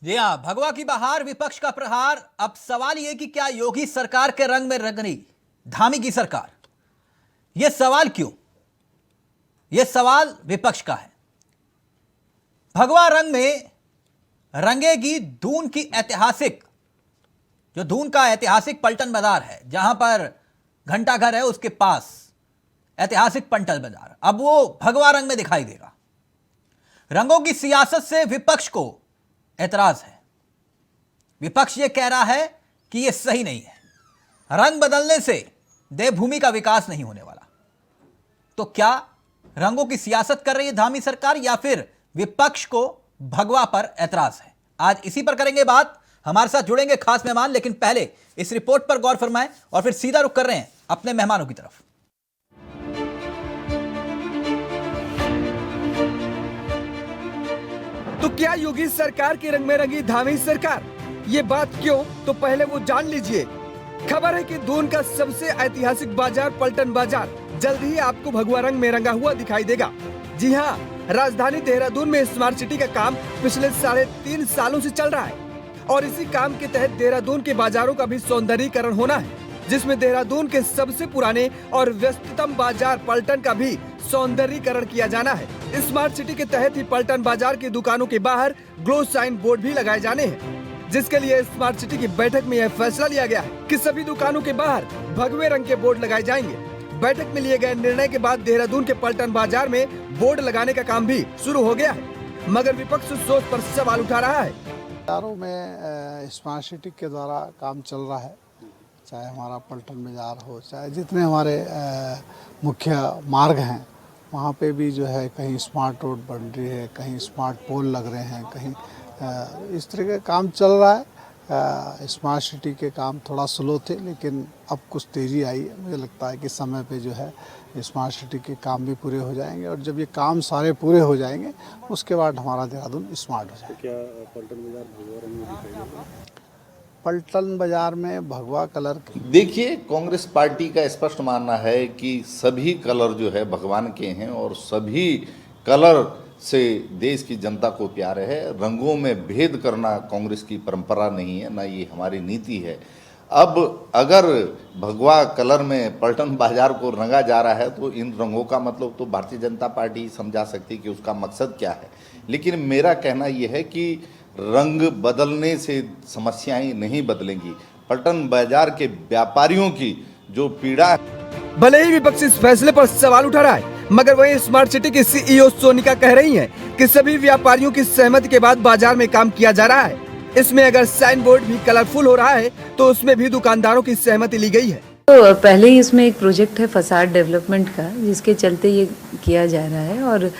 जी हाँ, भगवा की बहार, विपक्ष का प्रहार। अब सवाल यह कि क्या योगी सरकार के रंग में रंग रही धामी की सरकार? यह सवाल क्यों? यह सवाल विपक्ष का है। भगवा रंग में रंगेगी दून की ऐतिहासिक, जो दून का ऐतिहासिक पलटन बाजार है, जहां पर घंटा घर है, उसके पास ऐतिहासिक पलटन बाजार, अब वो भगवा रंग में दिखाई देगा। रंगों की सियासत से विपक्ष को ऐतराज है। विपक्ष ये कह रहा है कि यह सही नहीं है, रंग बदलने से देवभूमि का विकास नहीं होने वाला। तो क्या रंगों की सियासत कर रही है धामी सरकार, या फिर विपक्ष को भगवा पर ऐतराज है? आज इसी पर करेंगे बात। हमारे साथ जुड़ेंगे खास मेहमान, लेकिन पहले इस रिपोर्ट पर गौर फरमाएं और फिर सीधा रुख कर रहे हैं अपने मेहमानों की तरफ। तो क्या योगी सरकार के रंग में रंगी धामी सरकार? ये बात क्यों, तो पहले वो जान लीजिए। खबर है कि दून का सबसे ऐतिहासिक बाजार पलटन बाजार जल्द ही आपको भगवा रंग में रंगा हुआ दिखाई देगा। जी हाँ, राजधानी देहरादून में स्मार्ट सिटी का काम पिछले 3.5 सालों से चल रहा है और इसी काम के तहत देहरादून के बाजारों का भी सौंदर्यीकरण होना है, जिसमें देहरादून के सबसे पुराने और व्यस्ततम बाजार पलटन का भी सौंदर्यीकरण किया जाना है। स्मार्ट सिटी के तहत ही पलटन बाजार की दुकानों के बाहर ग्लो साइन बोर्ड भी लगाए जाने हैं, जिसके लिए स्मार्ट सिटी की बैठक में यह फैसला लिया गया है कि सभी दुकानों के बाहर भगवे रंग के बोर्ड लगाए जाएंगे। बैठक में लिए गए निर्णय के बाद देहरादून के पलटन बाजार में बोर्ड लगाने का काम भी शुरू हो गया है, मगर विपक्ष उस सोच पर सवाल उठा रहा है। बाजारों में स्मार्ट सिटी के द्वारा काम चल रहा है, चाहे हमारा पलटन बाजार हो, चाहे जितने हमारे मुख्य मार्ग हैं, वहाँ पे भी जो है कहीं स्मार्ट रोड बन रही है, कहीं स्मार्ट पोल लग रहे हैं, कहीं इस तरह का काम चल रहा है। स्मार्ट सिटी के काम थोड़ा स्लो थे, लेकिन अब कुछ तेज़ी आई है। मुझे लगता है कि समय पे जो है स्मार्ट सिटी के काम भी पूरे हो जाएंगे, और जब ये काम सारे पूरे हो जाएंगे उसके बाद हमारा देहरादून स्मार्ट हो जाएगा। तो क्या पलटन बाजार भगवा रंग में दिखाई देगा? पलटन बाजार में भगवा कलर देखिए, कांग्रेस पार्टी का स्पष्ट मानना है कि सभी कलर जो है भगवान के हैं और सभी कलर से देश की जनता को प्यार है। रंगों में भेद करना कांग्रेस की परंपरा नहीं है, ना ये हमारी नीति है। अब अगर भगवा कलर में पलटन बाजार को रंगा जा रहा है तो इन रंगों का मतलब तो भारतीय जनता पार्टी समझा सकती है कि उसका मकसद क्या है। लेकिन मेरा कहना यह है कि रंग बदलने से समस्याएं नहीं बदलेंगी। पलटन बाजार के व्यापारियों की जो पीड़ा है, भले ही विपक्ष इस फैसले पर सवाल उठा रहा है, मगर वहीं स्मार्ट सिटी की सीईओ सोनिका कह रही हैं कि सभी व्यापारियों की सहमति के बाद बाजार में काम किया जा रहा है। इसमें अगर साइन बोर्ड भी कलरफुल हो रहा है तो उसमें भी दुकानदारों की सहमति ली गई है। तो पहले ही इसमें एक प्रोजेक्ट है फसाड डेवलपमेंट का, जिसके चलते ये किया जा रहा है। और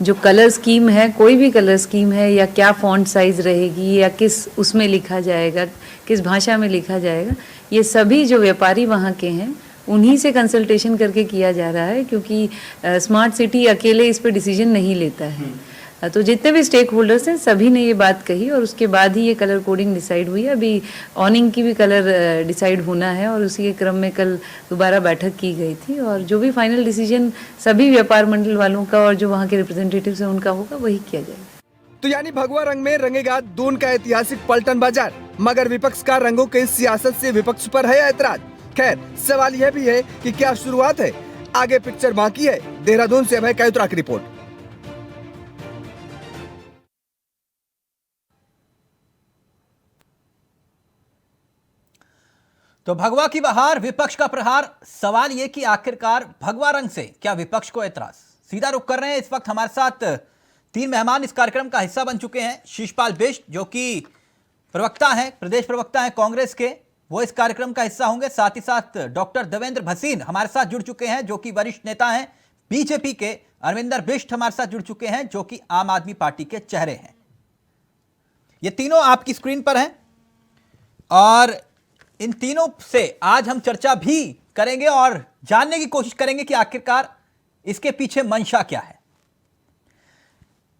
जो कलर स्कीम है, कोई भी कलर स्कीम है, या क्या फॉन्ट साइज रहेगी, या किस उसमें लिखा जाएगा, किस भाषा में लिखा जाएगा, ये सभी जो व्यापारी वहाँ के हैं उन्हीं से कंसल्टेशन करके किया जा रहा है, क्योंकि स्मार्ट सिटी अकेले इस पर डिसीजन नहीं लेता है। तो जितने भी स्टेक होल्डर्स हैं सभी ने ये बात कही और उसके बाद ही ये कलर कोडिंग डिसाइड हुई है। अभी ऑनिंग की भी कलर डिसाइड होना है और उसी के क्रम में कल दोबारा बैठक की गई थी, और जो भी फाइनल डिसीजन सभी व्यापार मंडल वालों का और जो वहाँ के रिप्रेजेंटेटिव्स हैं उनका होगा, वही किया जाएगा। तो यानी भगवा रंग में रंगेगा दून का ऐतिहासिक पलटन बाजार, मगर विपक्ष का रंगों के सियासत से विपक्ष पर है ऐतराज। खैर, सवाल यह भी है कि क्या शुरुआत है, आगे पिक्चर बाकी है। देहरादून से अभय कैतुरा की रिपोर्ट। तो भगवा की बहार, विपक्ष का प्रहार। सवाल यह कि आखिरकार भगवा रंग से क्या विपक्ष को ऐतराज? सीधा रुख कर रहे हैं। इस वक्त हमारे साथ 3 मेहमान इस कार्यक्रम का हिस्सा बन चुके हैं। शिषपाल बिष्ट, जो कि प्रवक्ता हैं, प्रदेश प्रवक्ता हैं कांग्रेस के, वो इस कार्यक्रम का हिस्सा होंगे। साथ ही साथ डॉक्टर देवेंद्र भसीन हमारे साथ जुड़ चुके हैं, जो कि वरिष्ठ नेता हैं बीजेपी के। अरविंदर बिष्ट हमारे साथ जुड़ चुके हैं, जो कि आम आदमी पार्टी के चेहरे हैं। ये तीनों आपकी स्क्रीन पर हैं और इन तीनों से आज हम चर्चा भी करेंगे और जानने की कोशिश करेंगे कि आखिरकार इसके पीछे मंशा क्या है।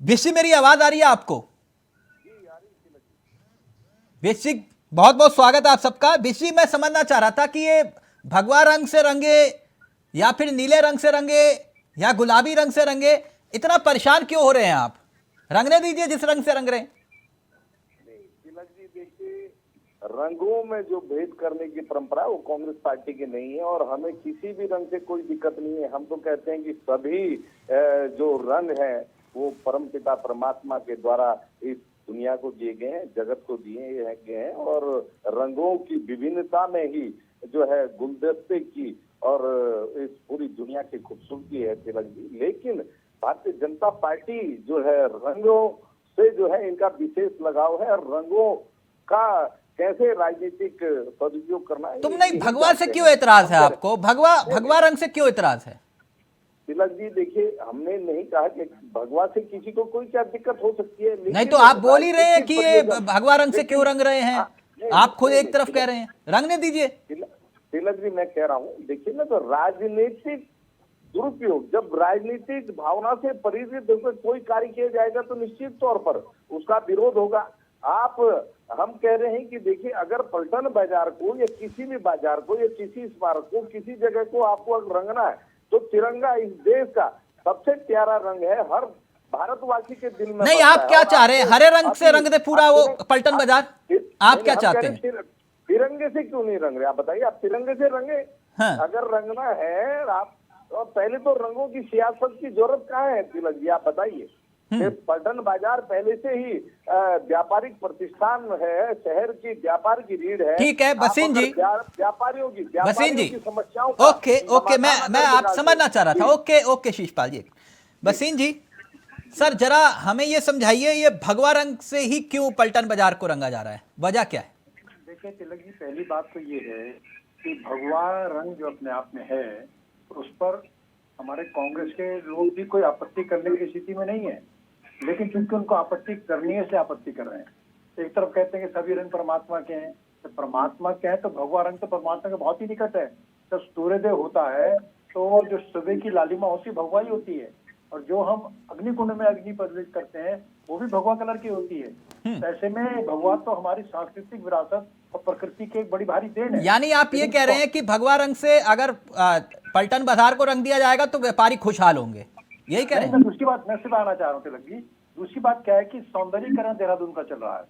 बिष्ट, मेरी आवाज आ रही है आपको? बिष्ट, बहुत बहुत स्वागत है आप सबका। बिष्ट, मैं समझना चाह रहा था कि ये भगवा रंग से रंगे या फिर नीले रंग से रंगे या गुलाबी रंग से रंगे, इतना परेशान क्यों हो रहे हैं आप? रंगने दीजिए जिस रंग से रंग रहे हैं। तिलक जी देखिए, रंगों में जो भेद करने की परंपरा है वो कांग्रेस पार्टी की नहीं है, और हमें किसी भी रंग से कोई दिक्कत नहीं है। हम तो कहते हैं कि सभी जो रंग है वो परमपिता परमात्मा के द्वारा इस दुनिया को दिए गए हैं, जगत को दिए गए हैं, और रंगों की विभिन्नता में ही जो है गुलदस्ते की और इस पूरी दुनिया की खूबसूरती है तिलक जी। लेकिन भारतीय जनता पार्टी जो है रंगों से जो है इनका विशेष लगाव है, और रंगों का कैसे राजनीतिक सदुपयोग करना है। तुम नहीं, भगवा से क्यों एतराज है आपको? भगवा रंग से क्यों एतराज है? तिलक जी देखिए, हमने नहीं कहा कि भगवा से किसी को कोई क्या दिक्कत हो सकती है, नहीं तो आप बोल ही रहे हैं कि ये भगवा रंग से क्यों रंग रहे हैं। आप खुद एक तरफ कह रहे हैं, रंगने दीजिए। तिलक जी मैं कह रहा हूँ, देखिए ना, तो राजनीतिक दुरुपयोग, जब राजनीतिक भावना से प्रेरित होकर कोई कार्य किया जाएगा तो निश्चित तौर पर उसका विरोध होगा। हम कह रहे हैं कि देखिए, अगर पलटन बाजार को या किसी भी बाजार को या किसी स्मारक को, किसी जगह को आपको अगर रंगना है तो तिरंगा इस देश का सबसे प्यारा रंग है, हर भारतवासी के दिल में। नहीं, आप क्या चाह रहे हैं? हरे रंग से रंग दे पूरा वो पलटन बाजार? आप क्या चाहते हैं? तिरंगे से क्यों नहीं रंग रहे? आप बताइए, आप तिरंगे से रंगे। हाँ। अगर रंगना है आप, और पहले तो रंगों की सियासत की जरूरत कहाँ है तिलक जी, आप बताइए। पलटन बाजार पहले से ही व्यापारिक प्रतिष्ठान है, शहर की व्यापार की रीढ़ है। ठीक है बसीन जी, व्यापारियों की समस्याओं ओके, मैं आप समझना चाह रहा था। ओके शिषपाल जी। बसीन जी, सर जरा हमें ये समझाइए, ये भगवा रंग से ही क्यों पलटन बाजार को रंगा जा रहा है? वजह क्या है? देखिए तिलक जी, पहली बात तो ये है कि भगवा रंग जो अपने आप में है, उस पर हमारे कांग्रेस के लोग भी कोई आपत्ति करने की स्थिति में नहीं है, लेकिन चूंकि उनको आपत्ति करनी है इसलिए आपत्ति कर रहे हैं। एक तरफ कहते हैं कि सभी रंग परमात्मा के हैं, तो परमात्मा के हैं तो भगवा रंग तो परमात्मा के बहुत ही निकट है। जब सूर्योदय होता है तो जो सुबह की लालिमा होती है भगवा ही होती है, और जो हम अग्निकुंड में अग्नि प्रज्वलित करते हैं वो भी भगवा कलर की होती है। तो ऐसे में भगवा तो हमारी सांस्कृतिक विरासत और प्रकृति की एक बड़ी भारी देन है। यानी आप ये कह रहे हैं कि भगवा रंग से अगर पलटन बाजार को रंग दिया जाएगा तो व्यापारी खुशहाल होंगे, यही कह रहे हैं? दूसरी बात मैं सिर्फ आना चाह रहा हूँ तिलक जी, दूसरी बात क्या है कि सौंदर्यीकरण देहरादून का चल रहा है,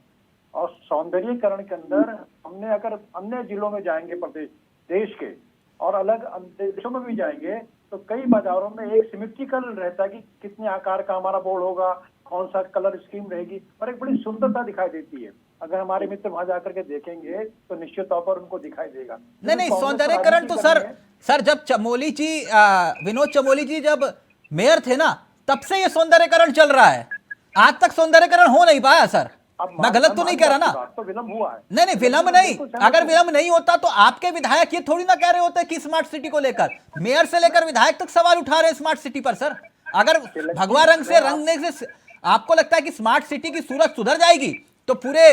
और सौंदर्यीकरण के अंदर हमने अगर अन्य जिलों में जाएंगे प्रदेश देश के और अलग देशों में भी जाएंगे तो कई बाजारों में एक सिमेट्रिकल रहता है कि कितने आकार का हमारा बोर्ड होगा, कौन सा कलर स्कीम रहेगी, और एक बड़ी सुंदरता दिखाई देती है। अगर हमारे मित्र वहां जाकर के देखेंगे तो निश्चित तौर पर उनको दिखाई देगा। नहीं, सौंदर्यीकरण तो सर जब चमोली जी, विनोद चमोली जी जब मेयर थे ना, तब से ये सौंदर्यीकरण चल रहा है। आज तक सौंदर्यीकरण हो नहीं पाया सर। मैं गलत तो नहीं कह रहा ना? तो विलंब हुआ है। नहीं, विलंब नहीं। अगर विलंब नहीं होता तो आपके विधायक ये थोड़ी ना कह रहे होते कि स्मार्ट सिटी को लेकर, मेयर से लेकर विधायक तक सवाल उठा रहे हैं स्मार्ट सिटी पर। सर अगर भगवा रंग से रंगने से आपको लगता है कि स्मार्ट सिटी की सूरत सुधर जाएगी तो पूरे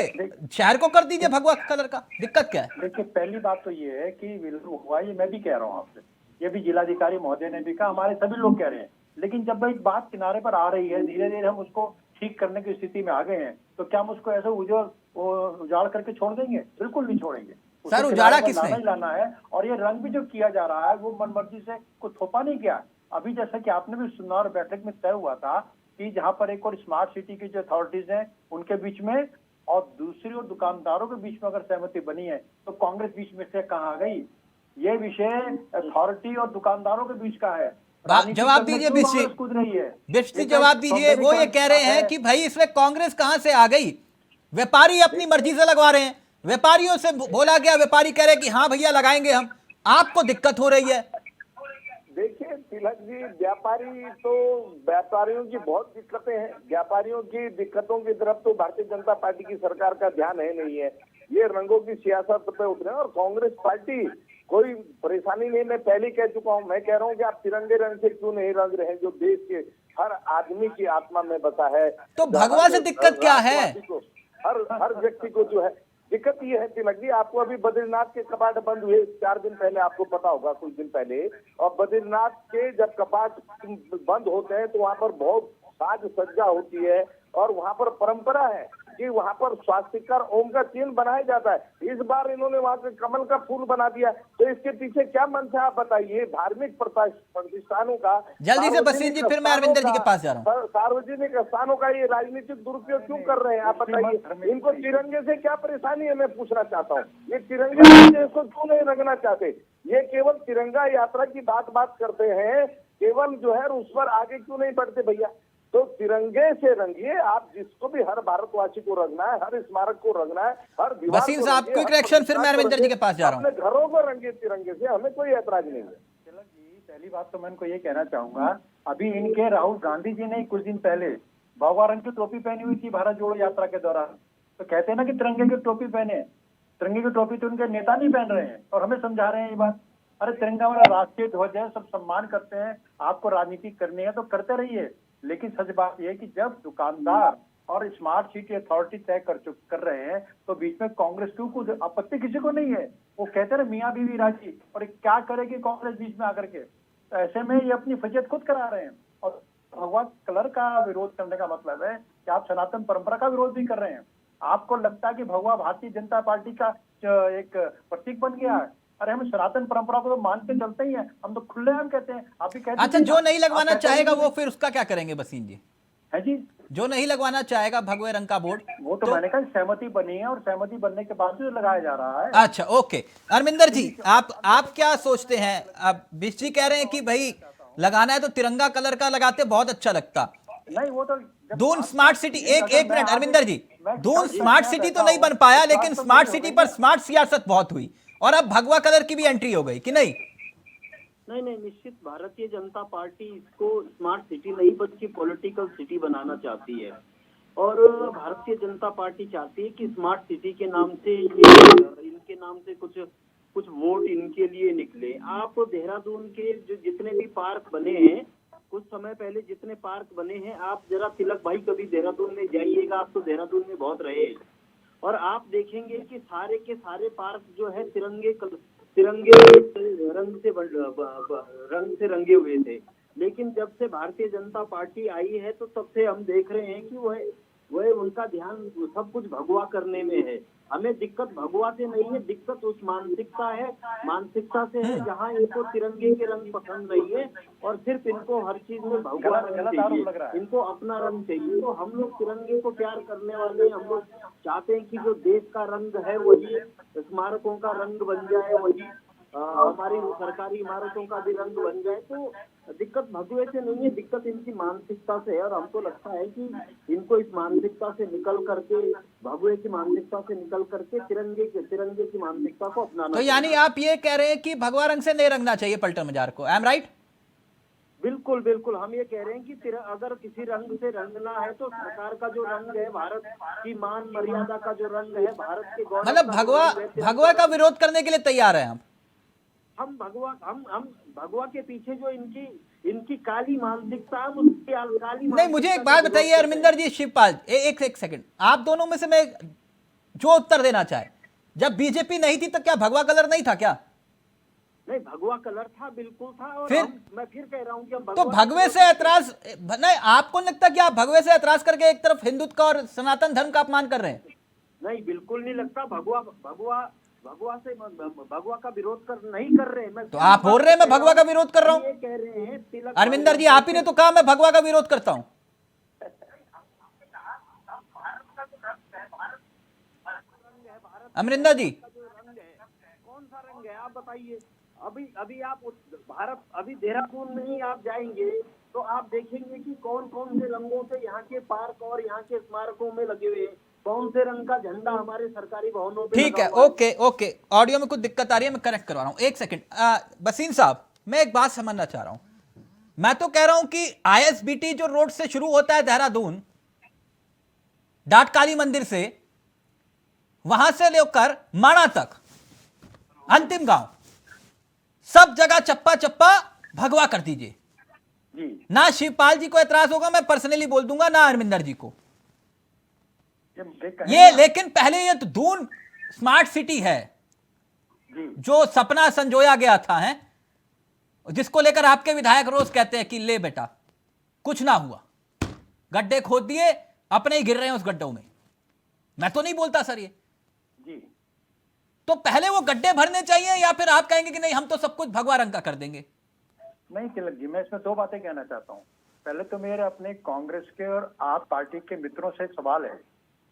शहर को कर दीजिए भगवा कलर का, दिक्कत क्या है? देखिए पहली बात तो ये है कि विलंब हुआ, ये मैं भी कह रहा हूँ आपसे, ये भी जिलाधिकारी महोदय ने भी कहा, हमारे सभी लोग कह रहे हैं। लेकिन जब एक बात किनारे पर आ रही है, धीरे धीरे हम उसको ठीक करने की स्थिति में आ गए हैं, तो क्या हम उसको ऐसे उजाड़ करके छोड़ देंगे? बिल्कुल नहीं छोड़ेंगे। सर उजाड़ा किसने? लाना है, और ये रंग भी जो किया जा रहा है वो मनमर्जी से कुछ थोपा नहीं किया। अभी जैसा कि आपने भी सुना और बैठक में तय हुआ था कि जहाँ पर एक और स्मार्ट सिटी की जो अथॉरिटीज हैं उनके बीच में और दूसरी और दुकानदारों के बीच में अगर सहमति बनी है तो कांग्रेस बीच में से कहाँ आ गई? ये विषय अथॉरिटी और दुकानदारों के बीच का है। जवाब दीजिए बिस्टी, जवाब दीजिए। वो ये कह रहे हैं कि भाई इसमें कांग्रेस कहां से आ गई? व्यापारी अपनी मर्जी से लगवा रहे हैं, व्यापारियों से बोला गया, व्यापारी कह रहे हैं कि हाँ भैया लगाएंगे हम, आपको दिक्कत हो रही है। देखिए तिलक जी, व्यापारियों की बहुत दिक्कतें हैं। व्यापारियों की दिक्कतों की तरफ तो भारतीय जनता पार्टी की सरकार का ध्यान है नहीं है। ये रंगों की सियासत पे उतरे हैं, और कांग्रेस पार्टी कोई परेशानी नहीं। मैं पहले कह चुका हूँ, मैं कह रहा हूँ कि आप तिरंगे रंग से क्यों नहीं रंग रहे हैं जो देश के हर आदमी की आत्मा में बसा है। तो भगवा से दिक्कत क्या है? हर व्यक्ति को जो है दिक्कत ये है तिलक जी, आपको अभी बद्रीनाथ के कपाट बंद हुए 4 दिन पहले, आपको पता होगा कुछ दिन पहले, और बद्रीनाथ के जब कपाट बंद होते हैं तो वहाँ पर बहुत साज सज्जा होती है और वहाँ पर परंपरा है। कि वहाँ पर स्वास्तिक और ओम का चिन्ह बनाया जाता है। इस बार इन्होंने वहाँ पे कमल का फूल बना दिया, तो इसके पीछे क्या मंशा है आप बताइए। धार्मिक प्रतिष्ठानों का, जल्दी से बसीन जी, फिर मैं अरविंदर जी के पास जा रहा हूँ। सार्वजनिक स्थानों का ये राजनीतिक दुरुपयोग क्यों कर रहे हैं आप बताइए। इनको तिरंगे से क्या परेशानी है, मैं पूछना चाहता हूँ। ये तिरंगे से इसको क्यों नहीं रंगना चाहते। ये केवल तिरंगा यात्रा की बात करते हैं, केवल जो है उस पर आगे क्यों नहीं बढ़ते भैया। तो तिरंगे से रंगिए आप, जिसको भी हर भारतवासी को रंगना है, हर स्मारक को रंगना है, हर दीवार वसीम को साहब, रंगिए, क्विक हर रिएक्शन, फिर मैं प्रतिष्ठान को अरविंदर जी के पास जा रहा हूँ। अपने घरों को रंगिए तिरंगे से, हमें कोई ऐतराज नहीं है। तिलक जी, पहली बात तो मैं इनको ये कहना चाहूंगा, अभी इनके राहुल गांधी जी ने कुछ दिन पहले भगवा रंग की टोपी पहनी हुई थी भारत जोड़ो यात्रा के दौरान। तो कहते हैं ना कि तिरंगे की टोपी पहने, तिरंगे की टोपी तो उनके नेता नहीं पहन रहे हैं और हमें समझा रहे हैं ये बात। अरे तिरंगा हमारा राष्ट्रीय ध्वज है, सब सम्मान करते हैं, आपको राजनीति करनी है तो करते रहिए, लेकिन सच बात यह है कि जब दुकानदार और स्मार्ट सिटी अथॉरिटी तय कर रहे हैं तो बीच में कांग्रेस क्यों कुछ आपत्ति किसी को नहीं है। वो कहते रहे मियाँ बीवी राजी, और क्या करेगी कांग्रेस बीच में आकर के। तो ऐसे में ये अपनी फजीयत खुद करा रहे हैं। और भगवा कलर का विरोध करने का मतलब है कि आप सनातन परंपरा का विरोध भी कर रहे हैं। आपको लगता है कि भगवा भारतीय जनता पार्टी का एक प्रतीक बन गया है। अरे हम सनातन परंपरा को तो मान के चलते ही हैं, हम तो खुलेआम कहते हैं। आप भी कहते हैं अच्छा, जो नहीं लगवाना चाहेगा वो फिर उसका क्या करेंगे बसीन जी? है जी, जो नहीं लगवाना चाहेगा भगवे रंग का बोर्ड, वो तो मैंने कहा सहमति बनी है और सहमति बनने के बाद जो लगाया जा रहा है। अच्छा, ओके। अरविंदर जी, आप क्या सोचते हैं? अब बिश जी कह रहे हैं कि भाई लगाना है तो तिरंगा कलर का लगाते, बहुत अच्छा लगता। नहीं, वो तो दून स्मार्ट सिटी, एक मिनट अरविंदर जी, दून स्मार्ट सिटी तो नहीं बन पाया, लेकिन स्मार्ट सिटी पर स्मार्ट सियासत बहुत हुई और अब भगवा कलर की भी एंट्री हो गई कि नहीं? नहीं, निश्चित भारतीय जनता पार्टी इसको स्मार्ट सिटी नहीं बल्कि पॉलिटिकल सिटी बनाना चाहती है। और भारतीय जनता पार्टी चाहती है कि स्मार्ट सिटी के नाम से इनके नाम से कुछ वोट इनके लिए निकले। आप देहरादून के जो जितने भी पार्क बने हैं, कुछ समय पहले जितने पार्क बने हैं, आप जरा तिलक भाई कभी देहरादून में जाइएगा, आप तो देहरादून में बहुत रहे, और आप देखेंगे कि सारे के सारे पार्क जो है तिरंगे रंग से रंगे हुए थे। लेकिन जब से भारतीय जनता पार्टी आई है तो तब से हम देख रहे हैं कि वह उनका ध्यान सब कुछ भगवा करने में है। हमें दिक्कत भगवा से नहीं है, दिक्कत उस मानसिकता से है जहाँ इनको तिरंगे के रंग पसंद नहीं है और सिर्फ इनको हर चीज में भगवा रंग चाहिए, इनको अपना रंग चाहिए। तो हम लोग तिरंगे को प्यार करने वाले, हम लोग चाहते हैं कि जो देश का रंग है वही स्मारकों का रंग बन जाए, वही हमारी सरकारी इमारतों का भी रंग बन जाए। तो दिक्कत भगवे से नहीं है, दिक्कत इनकी मानसिकता से है। और हमको लगता है कि इनको इस मानसिकता से निकल करके, भगवे की मानसिकता से निकल करके तिरंगे की मानसिकता को अपनाना। तो यानी आप ये कह रहे हैं कि भगवा रंग से नहीं रंगना चाहिए पलटन बाजार को, आई एम राइट? बिल्कुल हम ये कह रहे हैं कि अगर किसी रंग से रंगना है तो सरकार का जो रंग है, भारत की मान मर्यादा का जो रंग है, भारत के गौरव, मतलब भगवा का विरोध करने के लिए तैयार है आप? हम भगवा के पीछे जो इनकी काली मानसिकता है, उसकी काली नहीं, मुझे एक बात बताइए अरविंदर जी, शिवपाल, एक सेकंड, आप दोनों में से मैं जो उत्तर देना चाहे, जब बीजेपी नहीं थी तो क्या भगवा कलर नहीं था क्या? नहीं, भगवा कलर था, बिल्कुल था। और फिर मैं फिर कह रहा हूँ कि तो भगवे से ऐतराज नहीं, आपको लगता कि आप भगवे से ऐतराज करके एक तरफ हिंदुत्व का और सनातन धर्म का अपमान कर रहे हैं? नहीं, बिल्कुल नहीं लगता। भगवा का विरोध नहीं कर रहे हैं। तो आप बोल रहे हैं मैं भगवा का विरोध कर रहा हूँ? कह रहे हैं अरविंदर जी, आप ही ने तो कहा मैं भगवा का विरोध करता हूँ। अमरिंदर जी, कौन सा रंग है आप बताइए। अभी आप अभी देहरादून में ही आप जाएंगे तो आप देखेंगे कि कौन कौन से रंगों से यहाँ के पार्क और यहाँ के स्मारकों में लगे हुए हैं, कौन से रंग का झंडा हमारे सरकारी भवनों पे ठीक है, ओके, ऑडियो में कुछ दिक्कत आ रही है, मैं कनेक्ट करवा रहा हूं, एक सेकंड। बसीन साहब, मैं एक बात समझना चाह रहा हूं। मैं तो कह रहा हूं कि आईएसबीटी जो रोड से शुरू होता है देहरादून, डाट काली मंदिर से, वहां से लेकर माणा तक अंतिम गांव, सब जगह चप्पा चप्पा भगवा कर दीजिए। ना शिवपाल जी को एतराज होगा, मैं पर्सनली बोल दूंगा, ना अरविंदर जी को ये। लेकिन पहले ये तो दून स्मार्ट सिटी है जो सपना संजोया गया था, है, जिसको लेकर आपके विधायक रोज कहते हैं कि ले बेटा कुछ ना हुआ, गड्ढे खोद दिए, अपने ही गिर रहे हैं उस गड्ढों में। मैं तो नहीं बोलता सर ये। जी तो पहले वो गड्ढे भरने चाहिए या फिर आप कहेंगे कि नहीं हम तो सब कुछ भगवा रंग का कर देंगे? नहीं तिलक जी, मैं इसमें दो बातें कहना चाहता हूँ। पहले तो मेरे अपने कांग्रेस के और आप पार्टी के मित्रों से एक सवाल है।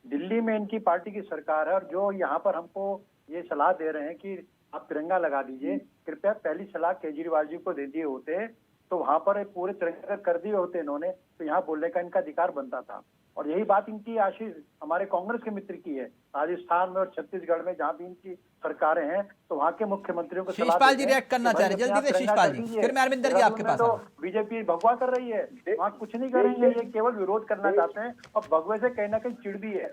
दिल्ली में इनकी पार्टी की सरकार है और जो यहाँ पर हमको ये सलाह दे रहे हैं कि आप तिरंगा लगा दीजिए, कृपया पहली सलाह केजरीवाल जी को दे दिए होते तो वहां पर पूरे तिरंगा कर दिए होते इन्होंने, तो यहाँ बोलने का इनका अधिकार बनता था। और यही बात इनकी आशीष हमारे कांग्रेस के मित्र की है। राजस्थान में और छत्तीसगढ़ में जहाँ भी इनकी सरकारें हैं तो वहाँ के मुख्यमंत्रियों को शीशपाल जी रिएक्ट करना चाह रहे हैं, जल्दी से शीशपाल जी, फिर मैं अरविंदर जी आपके पास तो बीजेपी भगवा कर रही है, वहाँ कुछ नहीं करेंगे, ये केवल विरोध करना चाहते हैं। और भगवे से कहीं ना कहीं चिड़ भी है,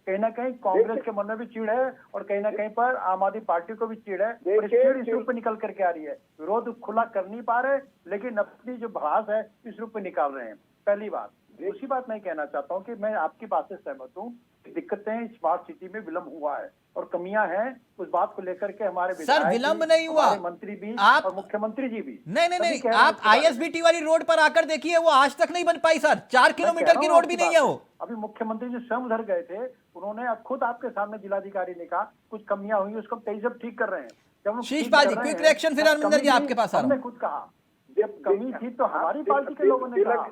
कहीं ना कहीं कांग्रेस के मन में भी चिड़ है और कहीं ना कहीं पर आम आदमी पार्टी को भी चिड़ है। और चिड़ इस रूप में निकल करके आ रही है। विरोध खुला कर नहीं पा रहे लेकिन अपनी जो भड़ास है इस रूप में निकाल रहे हैं, पहली बात। दूसरी बात मैं कहना चाहता हूँ कि मैं आपकी बात से सहमत हूँ, दिक्कतें स्मार्ट सिटी में विलंब हुआ है और कमियां हैं, उस बात को लेकर के हमारे सर विलंब नहीं हुआ, मंत्री भी आप और मुख्यमंत्री जी भी नहीं आप ISBT वाली रोड पर आकर देखिए, वो आज तक नहीं बन पाई सर। 4 किलोमीटर की रोड भी नहीं है वो। अभी मुख्यमंत्री जी स्वयं उधर गए थे, उन्होंने अब खुद आपके सामने जिलाधिकारी ने कहा कुछ कमियां हुई, उसको तेजी से ठीक कर रहे हैं। जब शीशपाल जी क्विक रिएक्शन, फिर अरविंदर जी आपके पास आ रहा हमने हूं। खुद कहा जब कमी थी तो हमारी पार्टी के लोगों ने कहा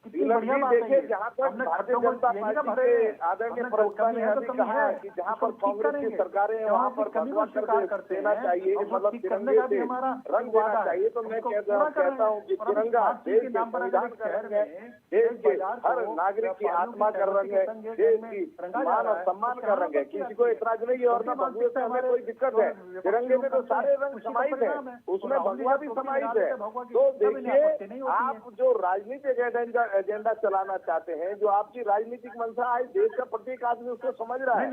कितनी बढ़िया बात है। देखिए, जहाँ तक भारतीय जनता पार्टी के आदरणीय प्रवक्ता ने अभी कहा कि जहाँ पर कांग्रेस की सरकारें हैं वहाँ पर भगवा कर देना चाहिए, मतलब तिरंगे से रंग देना चाहिए। तो मैं कहता हूँ कि तिरंगा देश के संविधान का रंग है, देश के हर नागरिक की आत्मा का रंग है, देश की मान और सम्मान का रंग है। किसी को ऐतराज नहीं है और न भगवे से हमें कोई दिक्कत है। तिरंगे में तो सारे रंग समाहित है, उसमें भगवा भी समाहित है। तो देखिए, आप जो राजनीतिक एजेंडा चलाना चाहते हैं, जो आपकी राजनीतिक मंशा आज देश का प्रत्येक आदमी उसको समझ रहा है।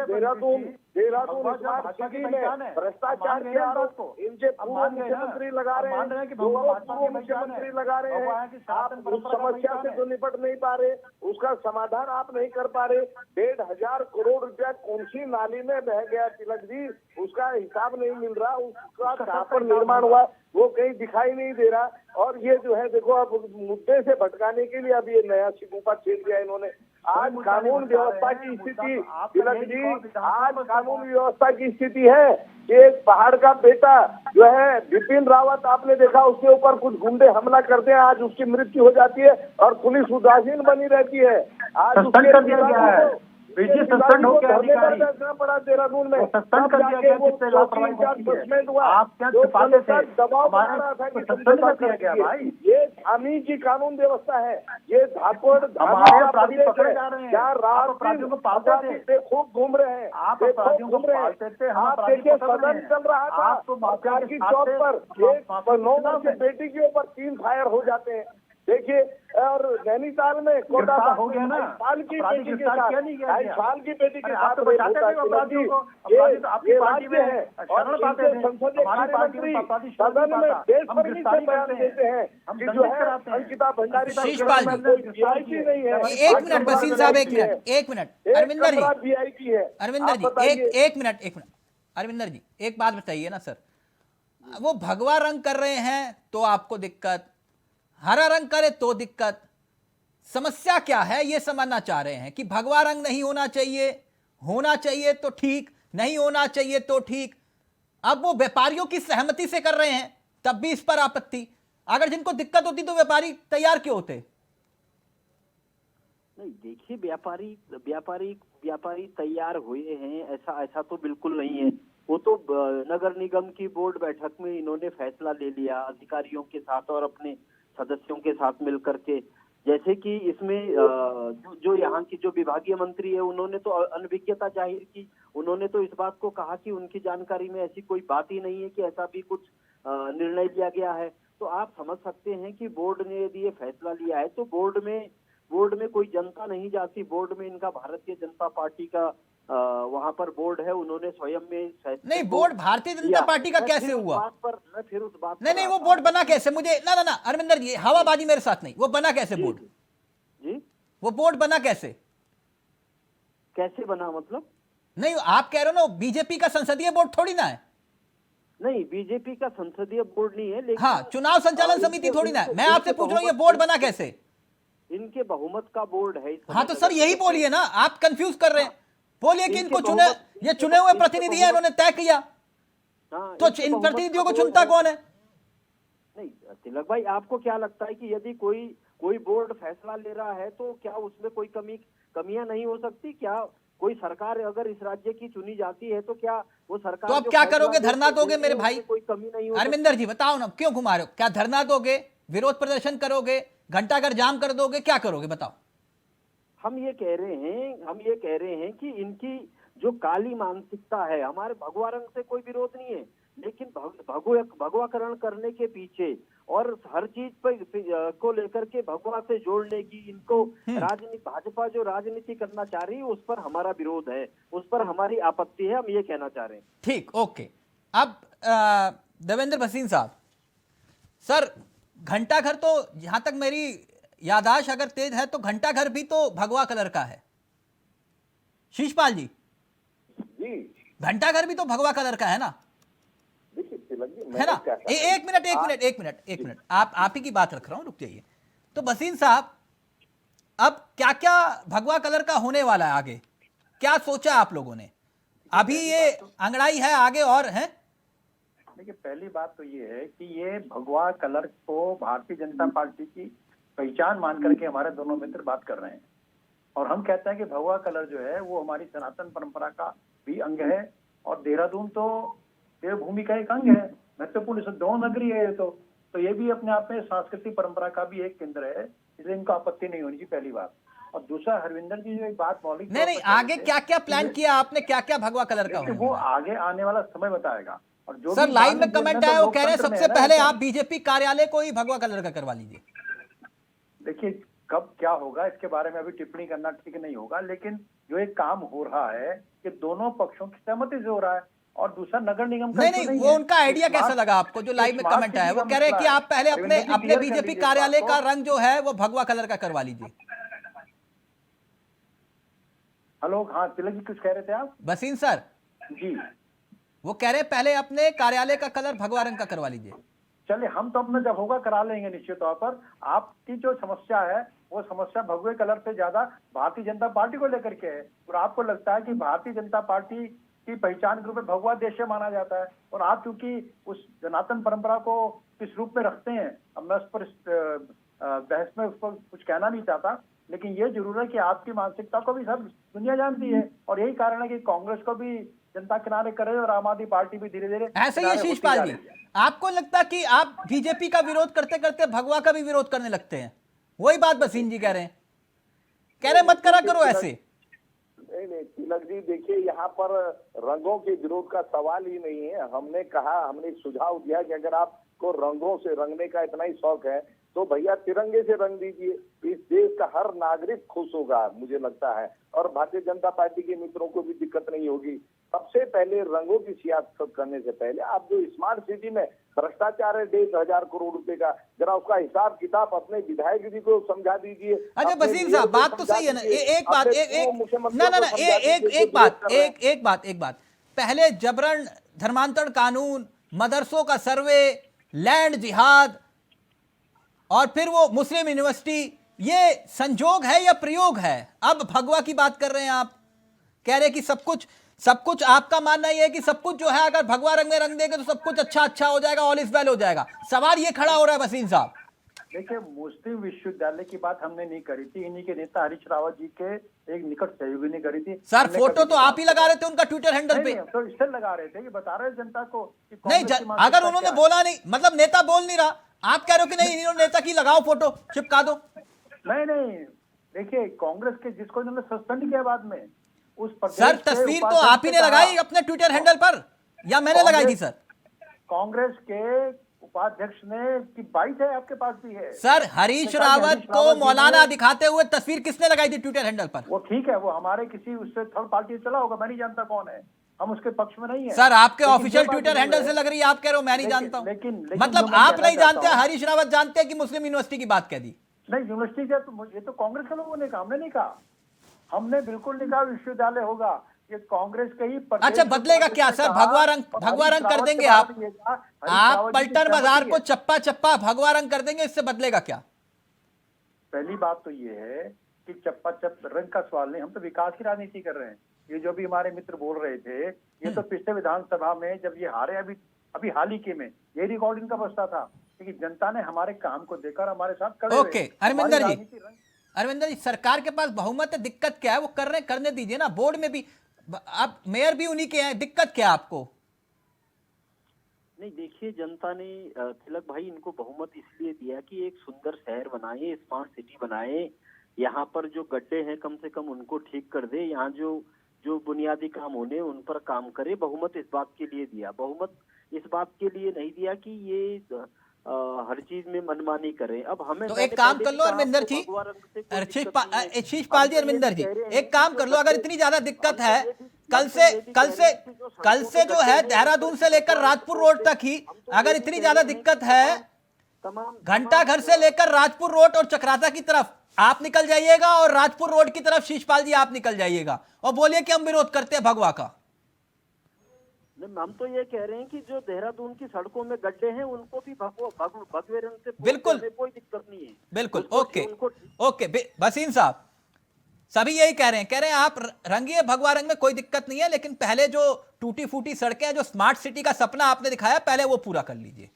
देहरादून स्मार्ट सिटी में भ्रष्टाचार के आरोप इनके पूर्व मुख्यमंत्री लगा रहे हैं, पूर्व मुख्यमंत्री लगा रहे हैं। आप उस समस्या से तो निपट नहीं पा रहे, उसका समाधान आप नहीं कर पा रहे। 1,500 करोड़ रुपया कौन सी नाली में बह गया तिलक जी, उसका हिसाब नहीं मिल रहा, उसका कहाँ पर निर्माण हुआ वो कहीं दिखाई नहीं दे रहा। और ये जो है देखो, अब मुद्दे से भटकाने के लिए अब ये नया सिकुपा छेड़ दिया इन्होंने। आज कानून व्यवस्था की स्थिति तिलक जी, आज कानून व्यवस्था की स्थिति है कि एक पहाड़ का बेटा जो है बिपिन रावत, आपने देखा उसके ऊपर कुछ गुंडे हमला करते हैं, आज उसकी मृत्यु हो जाती है और पुलिस उदासीन बनी रहती है। आज सस्पेंड कर दिया गया है, सस्पेंड हो गया अधिकारी पड़ा देहरादून में, सस्पेंड कर दिया गया, किससे लापरवाही सस्पेंड हुआ। आप क्या छिपाते थे, दबाव बना रहा था कि सस्पेंड कर दिया गया भाई। ये धामी की कानून व्यवस्था है, ये धाकोड़ हमारे अपराधी पकड़े जा रहे हैं, यहाँ रात अपराधियों को पालते थे, खूब घूम रहे हैं, आप अपराधियों को पालते थे, हम आप देखिए सदन चल रहा था, आप तो की चौक पर 9 वर्षीय बेटी के ऊपर 3 फायर हो जाते हैं। देखिए, और नैनीताल में कोटा हो गया ना, साल की बेटी के साथ, साल की बेटी के साथ ये राज्य है और संसदीय कार्यमंत्री सदन में बेशर्मी से बयान देते हैं कि जो है अंकिता भंडारी वीआईपी नहीं है। 1 मिनट वसीम साहब, 1 मिनट अरविंदर जी, वीआईपी है। अरविंदर जी एक मिनट अरविंदर जी एक बात बताइए ना सर, वो भगवा रंग कर रहे हैं तो आपको दिक्कत, हरा रंग करे तो दिक्कत, समस्या क्या है ये समझना चाह रहे हैं कि भगवा रंग नहीं होना चाहिए तो ठीक, नहीं होना चाहिए तो ठीक। अब वो व्यापारियों की सहमति से कर रहे हैं तब भी इस पर आपत्ति। अगर जिनको दिक्कत होती तो व्यापारी तैयार क्यों होते? नहीं देखिए, व्यापारी तैयार हुए हैं ऐसा तो बिल्कुल नहीं है। वो तो नगर निगम की बोर्ड बैठक में इन्होंने फैसला ले लिया अधिकारियों के साथ और अपने सदस्यों के साथ मिलकर के, जैसे कि इसमें जो यहाँ की जो विभागीय मंत्री है उन्होंने तो अनभिज्ञता जाहिर की। उन्होंने तो इस बात को कहा कि उनकी जानकारी में ऐसी कोई बात ही नहीं है कि ऐसा भी कुछ निर्णय लिया गया है। तो आप समझ सकते हैं कि बोर्ड ने यदि ये फैसला लिया है तो बोर्ड में कोई जनता नहीं जाती, बोर्ड में इनका भारतीय जनता पार्टी का वहां पर बोर्ड है, उन्होंने स्वयं में नहीं, बोर्ड भारतीय जनता पार्टी का कैसे हुआ? मैं फिर उस बात नहीं वो बोर्ड बना कैसे? मुझे ना अरविंदर जी हवाबाजी मेरे साथ नहीं, वो बना कैसे बोर्ड जी? वो बोर्ड बना कैसे बना मतलब? नहीं आप कह रहे हो ना बीजेपी का संसदीय बोर्ड थोड़ी ना है। नहीं, बीजेपी का संसदीय बोर्ड नहीं है, लेकिन हाँ, चुनाव संचालन समिति थोड़ी ना है। मैं आपसे पूछ रहा हूँ ये बोर्ड बना कैसे? इनके बहुमत का बोर्ड है। हाँ तो सर यही बोलिए ना, आप कंफ्यूज कर रहे हैं। बोलिए कि इनके इनको चुने, बहुमत- ये चुने हुए प्रतिनिधि हैं, इन्होंने तय किया, हाँ, तो इनके इन बहुमत प्रतिनिधियों का को बोझ चुनता है। कौन है? नहीं तिलक भाई, आपको क्या लगता है कि यदि कोई बोर्ड फैसला ले रहा है तो क्या उसमें कोई कमियां नहीं हो सकती? क्या कोई सरकार अगर इस राज्य की चुनी जाती है तो क्या वो सरकार तो अब जो क्या फैसला करोगे? लेती धरना है, दोगे मेरे उसमें भाई? कोई कमी नहीं हो सकती? अरविंदर जी बताओ ना, क्यों घुमा रहे हो? क्या धरना दोगे, विरोध प्रदर्शन करोगे, घंटाघर जाम कर दोगे, क्या करोगे बताओ? हम ये कह रहे हैं कि इनकी जो काली मानसिकता है, हमारे भगवा रंग से कोई विरोध नहीं है, लेकिन भगवाकरण करने के पीछे और हर चीज पर को लेकर के भगवा से जोड़ने की इनको राजनीति, भाजपा जो राजनीति करना चाह रही है उस पर हमारा विरोध है, उस पर हमारी आपत्ति है, हम ये कहना चाह रहे हैं। ठीक, ओके। अब देवेंद्र भसीन साहब, सर घंटाघर तो, जहां तक मेरी याददाश्त अगर तेज है तो घंटाघर भी तो भगवा कलर का है। शीशपाल जी, जी घंटाघर भी तो भगवा कलर का है ना? देखिए तिलक जी, है मैंने ना? क्या कहा? एक मिनट, आप ही की बात रख रहा हूं, रुक जाइए। तो भसीन साहब, अब क्या क्या भगवा कलर का होने वाला है आगे? क्या सोचा आप लोगों ने? अभी ये अंगड़ाई है, आगे और है? देखिए, पहली बात तो ये है कि ये भगवा कलर को भारतीय जनता पार्टी की पहचान मान करके हमारे दोनों मित्र बात कर रहे हैं, और हम कहते हैं कि भगवा कलर जो है वो हमारी सनातन परंपरा का भी अंग है, और देहरादून तो देवभूमि का एक अंग है, महत्वपूर्ण दोनों नगरी है ये तो ये भी अपने आप में सांस्कृतिक परंपरा का भी एक केंद्र है, इसलिए इनको आपत्ति नहीं होनी चाहिए, पहली बात। और दूसरा, हरविंदर जी जो एक बात मौलिक नहीं, आगे क्या क्या प्लान किया आपने? क्या क्या भगवा कलर का होने वो वाला है? आगे आने वाला समय बताएगा। और जो सर भी लाइव बाद में बोलना कमेंट तो आया, वो कह रहे हैं लोकतंत्र में सबसे है ना, पहले ऐसा। आप बीजेपी कार्यालय को ही भगवा कलर का करवा लीजिए। देखिए, कब क्या होगा इसके बारे में अभी टिप्पणी करना ठीक नहीं होगा, लेकिन जो एक काम हो रहा है कि दोनों पक्षों की सहमति से हो रहा है, और दूसरा नगर निगम का नहीं, issue वो है। उनका आइडिया कैसा लगा आपको जो लाइव में स्मार्ट कमेंट आया? सिटी वो का कह रहे हैं कि मसला आप पहले है। अपने रविंद्र जी, clear कर बीजेपी लीजिए कार्यालय बात का को। रंग जो है वो भगवा कलर का करवा लीजिए। हेलो, हाँ तिलक जी, कुछ कह रहे थे आप? भसीन सर, जी, वो कह रहे हैं पहले अपने कार्यालय का कलर भगवा रंग का करवा लीजिए। चलिए, हम तो अपना जब होगा करा लेंगे निश्चित तौर पर। आपकी जो समस्या है वो समस्या भगवे कलर से ज्यादा भारतीय जनता पार्टी को लेकर के है, और आपको लगता है कि भारतीय जनता पार्टी की पहचान के रूप में भगवा देश माना जाता है, और आप चूंकि उस सनातन परंपरा को किस रूप में रखते हैं, अब मैं उस पर बहस में उस पर कुछ कहना नहीं चाहता, लेकिन ये जरूर है कि आपकी मानसिकता को भी सब दुनिया जानती है, और यही कारण है कि कांग्रेस को भी जनता किनारे कर रही है और आम आदमी पार्टी भी धीरे धीरे ऐसे ही है किनारे होती शीशपाल जा जी, रही है। आपको लगता कि आप बीजेपी का विरोध करते करते भगवा का भी विरोध करने लगते हैं? वही बात भसीन जी कह रहे हैं, कह रहे मत करा करो ऐसे। नहीं तिलक जी, देखिए यहाँ पर रंगों के विरोध का सवाल ही नहीं है। हमने एक सुझाव दिया कि अगर आपको रंगों से रंगने का इतना ही शौक है तो भैया तिरंगे से रंग दीजिए, इस देश का हर नागरिक खुश होगा मुझे लगता है, और भारतीय जनता पार्टी के मित्रों को भी दिक्कत नहीं होगी। सबसे पहले रंगों की सियासत करने से पहले आप जो स्मार्ट सिटी में भ्रष्टाचार है 1,500 करोड़ रुपए का, जरा उसका हिसाब किताब अपने विधायक जी को समझा दीजिए। अच्छा अपने भसीन मेयर साहब, को बात तो समझा सही है ना? दीजिए, एक बात, अपने एक मुख्यमंत्रियों ना को समझा दीजिए जो विरोध कर रहे हैं। एक बात, पहले जबरन धर्मांतरण कानून, मदरसों का सर्वे, लैंड जिहाद, और फिर वो मुस्लिम यूनिवर्सिटी, ये संजोग है या प्रयोग है? अब भगवा की बात कर रहे हैं आप, कह रहे हैं कि सब कुछ आपका मानना ये है कि सब कुछ जो है अगर भगवा रंग में रंग देंगे तो सब कुछ अच्छा हो जाएगा, ऑल इज वेल हो जाएगा। सवाल ये खड़ा हो रहा है भसीन साहब। देखिए, मुस्लिम विश्वविद्यालय की बात हमने नहीं करी थी, इन्हीं के नेता हरीश रावत जी के एक निकट सहयोगी ने करी थी। सर हमने फोटो कभी तो आप ही लगा रहे थे उनका ट्विटर हैंडल पे। नहीं, तो इससे लगा रहे थे कि बता रहे जनता को कि नहीं, कांग्रेस की मानसिकता अगर उन्होंने क्या है। बोला नहीं, मतलब नेता बोल नहीं रहा, आप कह रहे हो कि नहीं इन्होंने नेता की लगाओ फोटो, चिपका दो। नहीं, देखिए, कांग्रेस के जिसको इन्होंने सस्पेंड किया बाद में, उस प्रदेश सर के तस्वीर तो उपाध्यक्ष आप ही ने ने लगाई कहा- अपने ट्विटर हैंडल पर, या मैंने लगाई थी सर? कांग्रेस के उपाध्यक्ष ने की बाइट है, आपके पास भी है सर हरीश उसने कहा कि रावत हरीश को रावत जी मौलाना ने- दिखाते हुए तस्वीर किसने लगाई थी ट्विटर हैंडल पर? वो ठीक है, वो हमारे किसी उससे थर्ड पार्टी से चला होगा, मैं नहीं जानता कौन है, हम उसके पक्ष में नहीं है। सर आपके लेकिन ऑफिशियल ये बात ट्विटर जरूर हैंडल है- से लग रही है, आप कह रहे हो मैं नहीं लेकिन- जानता हूं। लेकिन मतलब जो मैं आप कहना नहीं जानते, चाहता हूं- हरीश रावत जानते हैं कि मुस्लिम यूनिवर्सिटी की बात कह दी। नहीं, यूनिवर्सिटी का तो ये तो कांग्रेस के लोगों ने कहा, हमने नहीं कहा। हमने बिल्कुल नहीं कहा विश्वविद्यालय होगा, ये कांग्रेस के ही प्रदेश अच्छा, बदलेगा उपाध्यक्ष क्या ने सर? कहा, भगवा रंग और भगवा हरीश रंग कर रावत देंगे के आप? बाद ये कहा, हरीश आप रावत जी की पलटन बाजार सहमति को है। चप्पा चप्पा भगवा रंग कर देंगे, इससे बदलेगा क्या? पहली बात तो ये है कि चप्पा चप रंग का सवाल नहीं, हम तो विकास की राजनीति कर रहे हैं। ये जो भी हमारे मित्र बोल रहे थे, ये तो पिछले विधानसभा में जब ये हारे, अभी अभी हाल ही के में ये रिकॉर्ड इनका बचता था, क्योंकि जनता ने हमारे काम को देखकर हमारे साथ खड़े हुए। ओके अरविंदर हमारी जी, राजनीति अरविंदर जी, सरकार के पास बहुमत है, दिक्कत क्या है? वो करने दीजिए ना। बोर्ड में भी आप मेयर भी उन्हीं के हैं, दिक्कत क्या है आपको? नहीं देखिए, जनता ने तिलक भाई इनको बहुमत इसलिए दिया कि एक सुंदर शहर बनाए, स्मार्ट सिटी बनाए, यहाँ पर जो गड्ढे हैं कम से कम उनको ठीक कर दे, यहाँ जो जो बुनियादी काम होने उन पर काम करे। बहुमत इस बात के लिए दिया, बहुमत इस बात के लिए नहीं दिया कि ये हर चीज में मनमानी करें। अब हमें तो एक काम कर लो अरविंदर जी, शीशपाल जी, अरविंदर जी एक काम कर लो, अगर इतनी ज्यादा दिक्कत है, कल से जो है देहरादून से लेकर राजपुर रोड तक ही अगर इतनी ज्यादा दिक्कत है, घंटा घर से लेकर राजपुर रोड और चक्राता की तरफ आप निकल जाइएगा और राजपुर रोड की तरफ शीशपाल जी आप निकल जाइएगा और बोलिए कि हम विरोध करते हैं भगवा का। हम तो ये कह रहे हैं कि जो देहरादून की सड़कों में गड्ढे हैं उनको भी भगवे रंग से बिल्कुल कोई दिक्कत नहीं है। बिल्कुल ओके बसीन साहब सभी यही कह रहे हैं आप रंगिए भगवा रंग में, कोई दिक्कत नहीं है, लेकिन पहले जो टूटी फूटी सड़कें हैं, जो स्मार्ट सिटी का सपना आपने दिखाया, पहले वो पूरा कर लीजिए।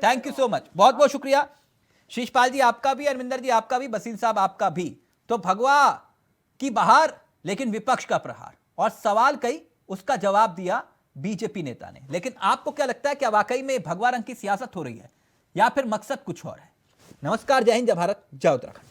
थैंक यू सो मच, बहुत बहुत शुक्रिया। शीशपाल जी आपका भी, अरविंदर जी आपका भी, बसीन साहब आपका भी। तो भगवा की बहार लेकिन विपक्ष का प्रहार, और सवाल कई उसका जवाब दिया बीजेपी नेता ने। लेकिन आपको क्या लगता है कि वाकई में भगवा रंग की सियासत हो रही है या फिर मकसद कुछ और है? नमस्कार, जय हिंद, जय भारत, जय उत्तराखंड।